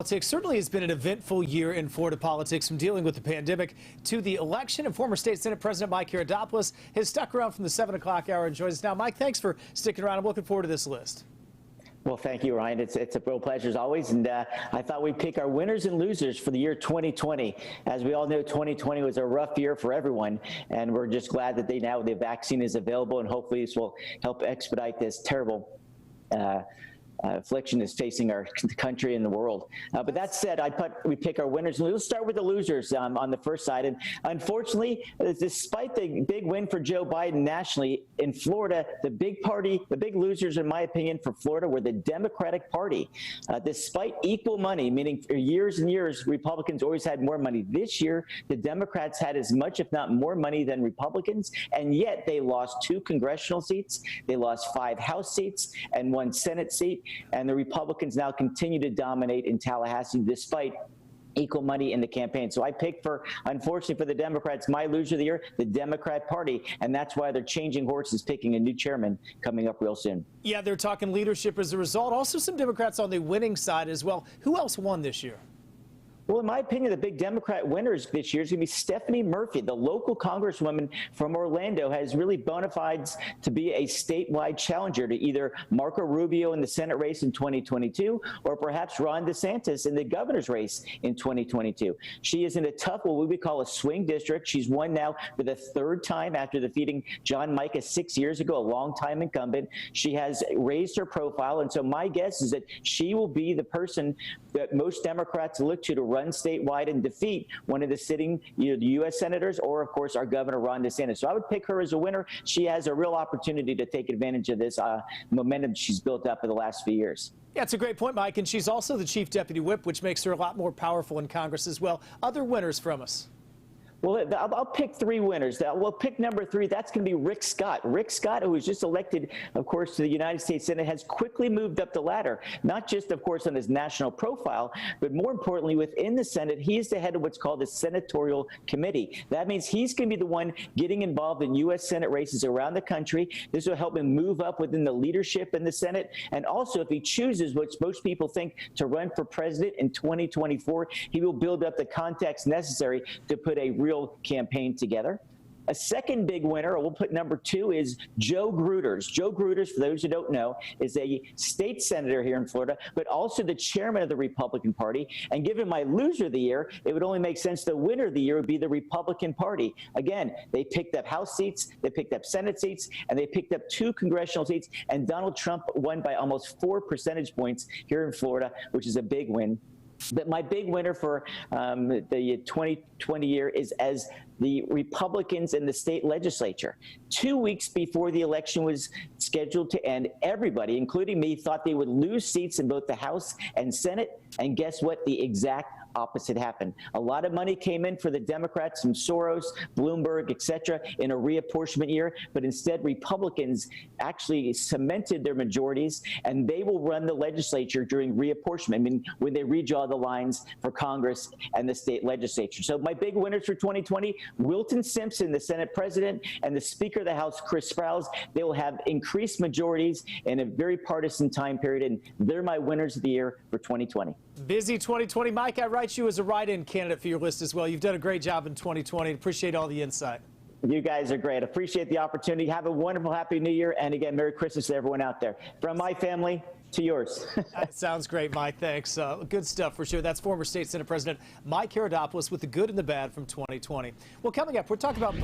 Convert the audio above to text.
Politics certainly has been an eventful year in Florida politics, from dealing with the pandemic to the election. And former State Senate President Mike Haridopolos has stuck around from the 7 o'clock hour and joins us now. Mike, thanks for sticking around. I'm looking forward to this list. Well, thank you, Ryan. It's a real pleasure as always. And I thought we'd pick our winners and losers for the year 2020. As we all know, 2020 was a rough year for everyone. And we're just glad that the vaccine is available. And hopefully this will help expedite this terrible affliction is facing our country and the world. But that said, we pick our winners. And let's start with the losers on the first side. And unfortunately, despite the big win for Joe Biden nationally, in Florida, the big losers, in my opinion, for Florida were the Democratic Party. Despite equal money, meaning for years and years, Republicans always had more money. This year, the Democrats had as much, if not more money than Republicans, and yet they lost 2 congressional seats, they lost 5 House seats, and 1 Senate seat. And the Republicans now continue to dominate in Tallahassee despite equal money in the campaign. So I picked unfortunately for the Democrats, my loser of the year, the Democrat Party. And that's why they're changing horses, picking a new chairman coming up real soon. Yeah, they're talking leadership as a result. Also some Democrats on the winning side as well. Who else won this year? Well, in my opinion, the big Democrat winners this year is going to be Stephanie Murphy, the local congresswoman from Orlando, has really bona fides to be a statewide challenger to either Marco Rubio in the Senate race in 2022 or perhaps Ron DeSantis in the governor's race in 2022. She is in a tough, what we would call a swing district. She's won now for the 3rd time after defeating John Mica 6 years ago, a longtime incumbent. She has raised her profile, and so my guess is that she will be the person that most Democrats look to run statewide and defeat one of the sitting the U.S. senators or, of course, our governor, Ron DeSantis. So I would pick her as a winner. She has a real opportunity to take advantage of this momentum she's built up in the last few years. Yeah, it's a great point, Mike. And she's also the chief deputy whip, which makes her a lot more powerful in Congress as well. Other winners from us? Well, I'll pick 3 winners. We'll pick number 3. That's going to be Rick Scott. Rick Scott, who was just elected, of course, to the United States Senate, has quickly moved up the ladder, not just, of course, on his national profile, but more importantly, within the Senate, he is the head of what's called the Senatorial Committee. That means he's going to be the one getting involved in U.S. Senate races around the country. This will help him move up within the leadership in the Senate. And also, if he chooses, what most people think, to run for president in 2024, he will build up the context necessary to put a real campaign together. A second big winner, we'll put number 2, is Joe Gruters. Joe Gruters, for those who don't know, is a state senator here in Florida, but also the chairman of the Republican Party. And given my loser of the year, it would only make sense the winner of the year would be the Republican Party. Again, they picked up House seats, they picked up Senate seats, and they picked up 2 congressional seats. And Donald Trump won by almost 4 percentage points here in Florida, which is a big win. But my big winner for the 2020 year is as the Republicans in the state legislature. 2 weeks before the election was scheduled to end, everybody, including me, thought they would lose seats in both the House and Senate. And guess what? The exact opposite happened. A lot of money came in for the Democrats from Soros, Bloomberg, etc. in a reapportionment year, but instead Republicans actually cemented their majorities, and they will run the legislature during reapportionment, I mean, when they redraw the lines for Congress and the state legislature. So my big winners for 2020, Wilton Simpson, the Senate president, and the Speaker of the House, Chris Sprowls. They will have increased majorities in a very partisan time period, and they're my winners of the year for 2020. Busy 2020. Mike, I write you as a write-in candidate for your list as well. You've done a great job in 2020. Appreciate all the insight. You guys are great. Appreciate the opportunity. Have a wonderful, happy New Year. And again, Merry Christmas to everyone out there. From my family to yours. Sounds great, Mike. Thanks. Good stuff for sure. That's former State Senate President Mike Haridopolos with the good and the bad from 2020. Well, coming up, we're talking about